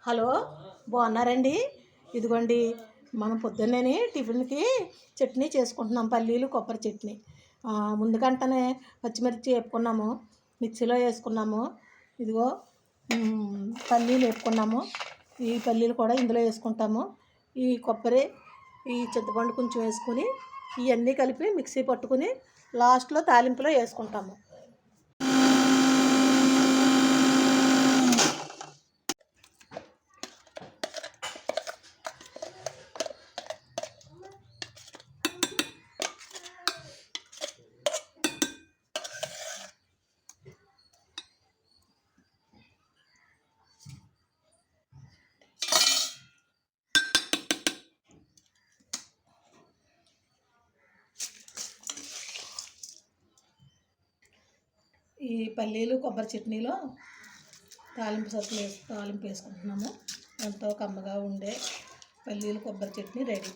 Hello, బాగున్నారండి? ఇదిగోండి, మనం పొద్దున్నే టిఫిన్కి చట్నీ చేసుకుంటున్నాం. పల్లీలు కొబ్బరి చట్నీ. ముందుకంటనే పచ్చిమిర్చి వేపుకున్నాము, మిక్సీలో వేసుకున్నాము. ఇదిగో పల్లీలు వేపుకున్నాము. ఈ పల్లీలు కూడా ఇందులో వేసుకుంటాము. ఈ కొబ్బరి, ఈ చింతపండు కొంచెం వేసుకుని ఇవన్నీ కలిపి మిక్సీ పట్టుకుని లాస్ట్లో తాలింపులో వేసుకుంటాము. ఈ పల్లీలు కొబ్బరి చట్నీలో తాలింపు వేసుకుంటున్నాము. ఎంతో కమ్మగా ఉండే పల్లీలు కొబ్బరి చట్నీ రెడీ.